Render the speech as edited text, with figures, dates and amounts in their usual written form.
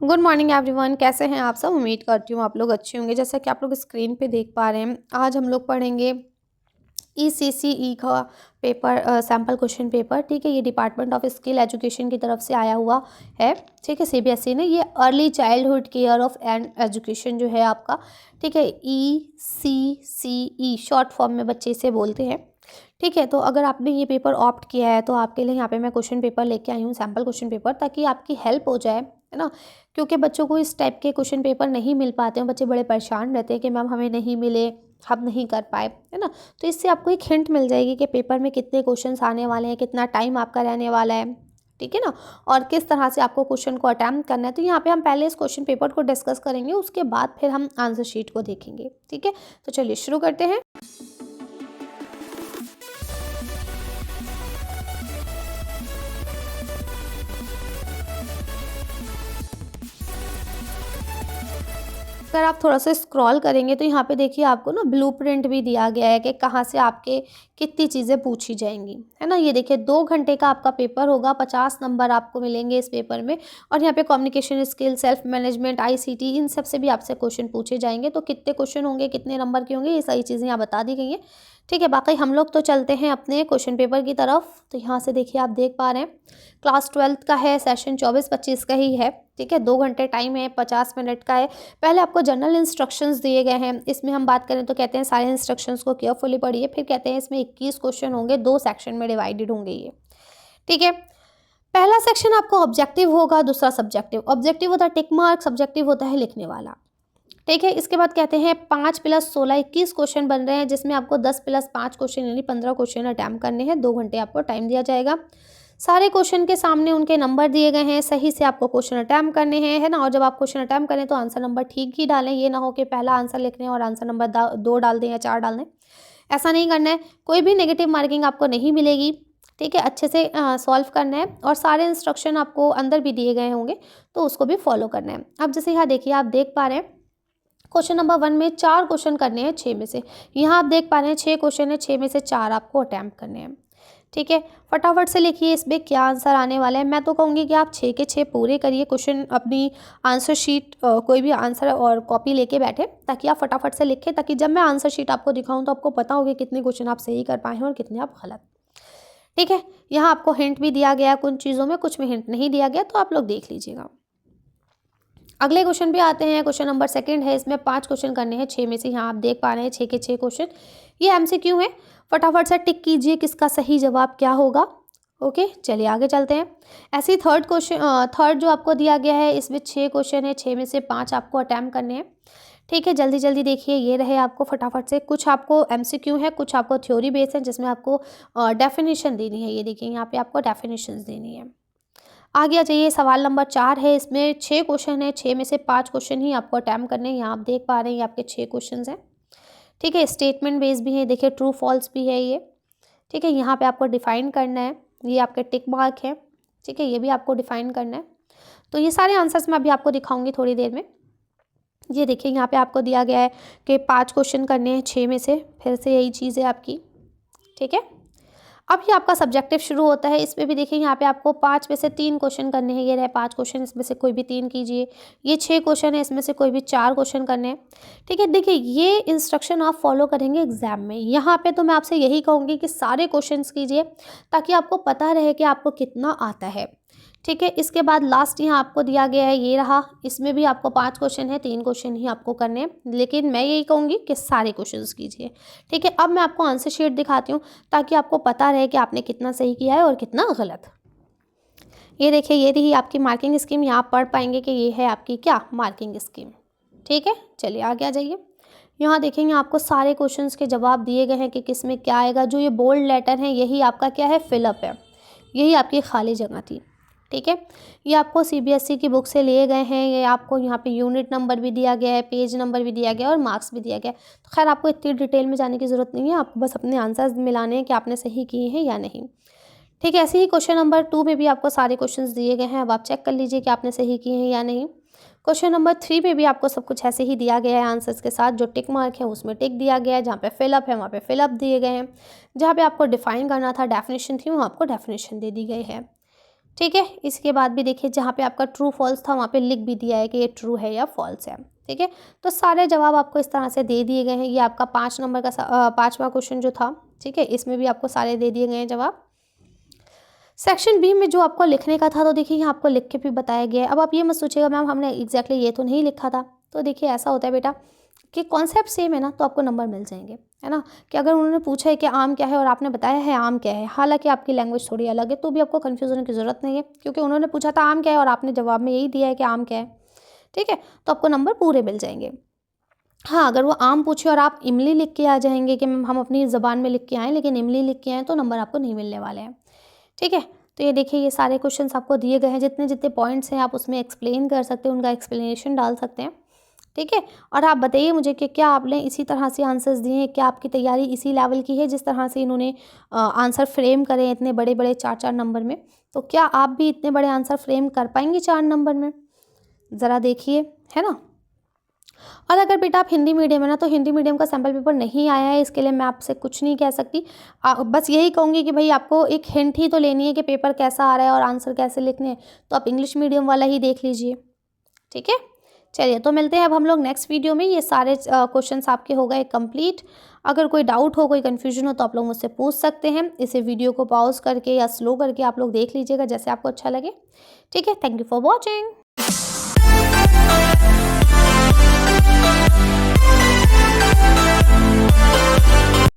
Good morning everyone, कैसे हैं आप सब। उम्मीद करती हूँ आप लोग अच्छे होंगे। जैसा कि आप लोग स्क्रीन पे देख पा रहे हैं, आज हम लोग पढ़ेंगे ईसीसीई का पेपर, सैम्पल क्वेश्चन पेपर। ठीक है, ये डिपार्टमेंट ऑफ स्किल एजुकेशन की तरफ से आया हुआ है। ठीक है, सीबीएसई ने ये early childhood care of and education जो है आपका, ठीक है, ईसीसीई शॉर्ट फॉर्म में बच्चे इसे बोलते हैं। ठीक है, तो अगर आपने ये पेपर ऑप्ट किया है तो आपके लिए यहाँ पे मैं क्वेश्चन पेपर लेके आई हूँ, सैम्पल क्वेश्चन पेपर, ताकि आपकी हेल्प हो जाए, है ना। क्योंकि बच्चों को इस टाइप के क्वेश्चन पेपर नहीं मिल पाते हैं, बच्चे बड़े परेशान रहते हैं कि मैम हमें नहीं मिले, हम नहीं कर पाए, है ना। तो इससे आपको एक हिंट मिल जाएगी कि पेपर में कितने क्वेश्चंस आने वाले हैं, कितना टाइम आपका रहने वाला है, ठीक है ना, और किस तरह से आपको क्वेश्चन को अटैम्प्ट करना है। तो यहाँ पे हम पहले इस क्वेश्चन पेपर को डिस्कस करेंगे, उसके बाद फिर हम आंसर शीट को देखेंगे। ठीक है, तो चलिए शुरू करते हैं। अगर आप थोड़ा सा स्क्रॉल करेंगे तो यहाँ पे देखिए आपको ना ब्लूप्रिंट भी दिया गया है कि कहाँ से आपके कितनी चीज़ें पूछी जाएंगी, है ना। ये देखिए 2 घंटे का आपका पेपर होगा, 50 नंबर आपको मिलेंगे इस पेपर में। और यहाँ पे communication skill, self management, ICT, इन सब से भी आपसे क्वेश्चन पूछे जाएंगे। तो कितने क्वेश्चन होंगे, कितने नंबर के होंगे, ये सारी चीज़ें यहाँ बता दी गई हैं। ठीक है, बाकी हम लोग तो चलते हैं अपने क्वेश्चन पेपर की तरफ। तो यहाँ से देखिए आप देख पा रहे हैं क्लास 12th का है, सेशन 24-25 का ही है। ठीक है, 2 घंटे टाइम है, 50 मिनट का है। पहले आपको जनरल इंस्ट्रक्शंस दिए गए हैं। इसमें हम बात करें तो कहते हैं सारे इंस्ट्रक्शंस को केयरफुली पढ़िए। फिर कहते हैं इसमें 21 क्वेश्चन होंगे, 2 सेक्शन में डिवाइडेड होंगे ये। ठीक है, पहला सेक्शन आपको ऑब्जेक्टिव होगा, दूसरा सब्जेक्टिव। ऑब्जेक्टिव होता है टिक मार्क, सब्जेक्टिव होता है लिखने वाला। ठीक है, इसके बाद कहते हैं 5 + 16 21 क्वेश्चन बन रहे हैं, जिसमें आपको 10 + 5 क्वेश्चन यानी 15 क्वेश्चन अटैम्प्ट करने हैं। 2 घंटे आपको टाइम दिया जाएगा। सारे क्वेश्चन के सामने उनके नंबर दिए गए हैं, सही से आपको क्वेश्चन अटैम्प्ट करने हैं, है ना। और जब आप क्वेश्चन अटैम्प्ट करें तो आंसर नंबर ठीक ही डालें। ये ना हो कि पहला आंसर लिख लें और आंसर नंबर 2 डाल दें या 4 डाल दें, ऐसा नहीं करना है। कोई भी नेगेटिव मार्किंग आपको नहीं मिलेगी। ठीक है, अच्छे से सॉल्व करना है और सारे इंस्ट्रक्शन आपको अंदर भी दिए गए होंगे, तो उसको भी फॉलो करना है। अब जैसे यहाँ देखिए, आप देख पा रहे हैं क्वेश्चन नंबर 1 में 4 क्वेश्चन करने हैं 6 में से। यहाँ आप देख पा रहे हैं 6 क्वेश्चन है, 6 में से 4 आपको अटैम्प्ट करने हैं। ठीक है, फटाफट से लिखिए इसमें क्या आंसर आने वाला है। मैं तो कहूँगी कि आप 6 के 6 पूरे करिए क्वेश्चन, अपनी आंसर शीट कोई भी आंसर और कॉपी लेके बैठे, ताकि आप फटाफट से लिखें, ताकि जब मैं आंसर शीट आपको दिखाऊं तो आपको पता होगा कितने क्वेश्चन आप सही कर पाए हैं और कितने आप गलत। ठीक है, यहाँ आपको हिंट भी दिया गया कुछ चीज़ों में, कुछ में हिंट नहीं दिया गया, तो आप लोग देख लीजिएगा। अगले क्वेश्चन पे आते हैं। क्वेश्चन नंबर 2 है, इसमें 5 क्वेश्चन करने हैं 6 में से। यहाँ आप देख पा रहे हैं 6 के 6 क्वेश्चन। ये एमसीक्यू है, फटाफट से टिक कीजिए किसका सही जवाब क्या होगा। ओके, चलिए आगे चलते हैं। ऐसे ही थर्ड जो आपको दिया गया है, इसमें 6 क्वेश्चन है, 6 में से 5 आपको अटैम्प्ट करने हैं। ठीक है, जल्दी जल्दी देखिए, ये रहे आपको फटाफट से। कुछ आपको एमसीक्यू है, कुछ आपको थ्योरी बेस्ड है, जिसमें आपको डेफिनेशन देनी है। ये देखिए यहाँ पे आपको डेफिनेशन देनी है। आगे आ जाइए, सवाल नंबर 4 है, इसमें 6 क्वेश्चन है, 6 में से 5 क्वेश्चन ही आपको अटैम्प्ट करने हैं। यहाँ आप देख पा रहे हैं ये आपके 6 क्वेश्चन हैं। ठीक है, स्टेटमेंट बेस्ड भी है, देखिए ट्रू फॉल्स भी है ये। ठीक है, यहाँ पे आपको डिफाइन करना है, ये आपके टिक मार्क है। ठीक है, ये भी आपको डिफाइन करना है। तो ये सारे आंसर्स मैं अभी आपको दिखाऊंगी थोड़ी देर में। ये देखिए यहाँ पे आपको दिया गया है कि 5 क्वेश्चन करने हैं 6 में से, फिर से यही चीज़ है आपकी। ठीक है, अब ये आपका सब्जेक्टिव शुरू होता है। इसमें भी देखिए यहाँ पे आपको 5 में से 3 क्वेश्चन करने हैं। ये रहे 5 क्वेश्चन, इसमें से कोई भी 3 कीजिए। ये 6 क्वेश्चन है, इसमें से कोई भी 4 क्वेश्चन करने हैं। ठीक है, देखिए ये इंस्ट्रक्शन आप फॉलो करेंगे एग्जाम में। यहाँ पे तो मैं आपसे यही कहूँगी कि सारे क्वेश्चन कीजिए, ताकि आपको पता रहे कि आपको कितना आता है। ठीक है, इसके बाद लास्ट यहाँ आपको दिया गया है, ये रहा। इसमें भी आपको 5 क्वेश्चन है, 3 क्वेश्चन ही आपको करने हैं, लेकिन मैं यही कहूँगी कि सारे क्वेश्चंस कीजिए। ठीक है, अब मैं आपको आंसर शीट दिखाती हूँ, ताकि आपको पता रहे कि आपने कितना सही किया है और कितना गलत। ये देखिए, ये रही आपकी मार्किंग स्कीम। यहाँ आप पढ़ पाएंगे कि ये है आपकी क्या मार्किंग स्कीम। ठीक है, चलिए आगे आ जाइए। यहाँ देखेंगे आपको सारे क्वेश्चंस के जवाब दिए गए हैं कि किस में क्या आएगा। जो ये बोल्ड लेटर है, यही आपका क्या है, फिलअप है, यही आपकी खाली जगह थी। ठीक है, ये आपको सीबीएसई की बुक से लिए गए हैं। ये आपको यहाँ पे यूनिट नंबर भी दिया गया है, पेज नंबर भी दिया गया है और मार्क्स भी दिया गया है। तो खैर आपको इतनी डिटेल में जाने की ज़रूरत नहीं है, आपको बस अपने आंसर्स मिलाने हैं कि आपने सही किए हैं या नहीं। ठीक है, ऐसे ही क्वेश्चन नंबर 2 में भी आपको सारे क्वेश्चंस दिए गए हैं। अब आप चेक कर लीजिए कि आपने सही किए हैं या नहीं। क्वेश्चन नंबर 3 में भी आपको सब कुछ ऐसे ही दिया गया है आंसर्स के साथ। जो टिक मार्क है उसमें टिक दिया गया है, जहाँ पे फिलअप है वहाँ पे फिलअप दिए गए हैं, जहाँ पे आपको डिफाइन करना था, डेफिनेशन थी, वहाँ आपको डेफिनेशन दे दी गई है। ठीक है। इसके बाद भी देखिए जहाँ पे आपका ट्रू फॉल्स था वहाँ पे लिख भी दिया है कि ये ट्रू है या फॉल्स है। ठीक है, तो सारे जवाब आपको इस तरह से दे दिए गए हैं। ये आपका 5 नंबर का 5वां क्वेश्चन जो था, ठीक है, इसमें भी आपको सारे दे दिए गए हैं जवाब। सेक्शन बी में जो आपको लिखने का था तो देखिए यहाँ आपको लिख के भी बताया गया है। अब आप ये मत सोचिएगा मैम हमने एग्जैक्टली ये तो नहीं लिखा था। तो देखिए ऐसा होता है बेटा कि कॉन्सेप्ट सेम है ना, तो आपको नंबर मिल जाएंगे, है ना। कि अगर उन्होंने पूछा है कि आम क्या है और आपने बताया है आम क्या है, हालांकि आपकी लैंग्वेज थोड़ी अलग है, तो भी आपको कन्फ्यूज होने की ज़रूरत नहीं है, क्योंकि उन्होंने पूछा था आम क्या है और आपने जवाब में यही दिया है कि आम क्या है। ठीक है, तो आपको नंबर पूरे मिल जाएंगे। हाँ, अगर वो आम पूछे और आप इमली लिख के आ जाएंगे कि मैम हम अपनी ज़बान में लिख के आएँ लेकिन इमली लिख के आएँ, तो नंबर आपको नहीं मिलने वाले हैं। ठीक है, तो ये देखिए ये सारे क्वेश्चंस आपको दिए गए हैं, जितने जितने पॉइंट्स हैं आप उसमें एक्सप्लेन कर सकते हैं, उनका एक्सप्लेनेशन डाल सकते हैं। ठीक है, और आप बताइए मुझे कि क्या आपने इसी तरह से आंसर्स दिए हैं, क्या आपकी तैयारी इसी लेवल की है जिस तरह से इन्होंने आंसर फ्रेम करे हैं इतने बड़े बड़े 4-4 नंबर में। तो क्या आप भी इतने बड़े आंसर फ्रेम कर पाएंगे 4 नंबर में? ज़रा देखिए, है ना। और अगर बेटा आप हिंदी मीडियम है ना, तो हिंदी मीडियम का सैम्पल पेपर नहीं आया है, इसके लिए मैं आपसे कुछ नहीं कह सकती। बस यही कहूँगी कि भाई आपको एक हिंट ही तो लेनी है कि पेपर कैसा आ रहा है और आंसर कैसे लिखने हैं, तो आप इंग्लिश मीडियम वाला ही देख लीजिए। ठीक है, चलिए तो मिलते हैं अब हम लोग नेक्स्ट वीडियो में। ये सारे क्वेश्चंस आपके हो गए कंप्लीट। अगर कोई डाउट हो, कोई कन्फ्यूजन हो, तो आप लोग मुझसे पूछ सकते हैं। इसे वीडियो को पॉज करके या स्लो करके आप लोग देख लीजिएगा, जैसे आपको अच्छा लगे। ठीक है, थैंक यू फॉर वॉचिंग।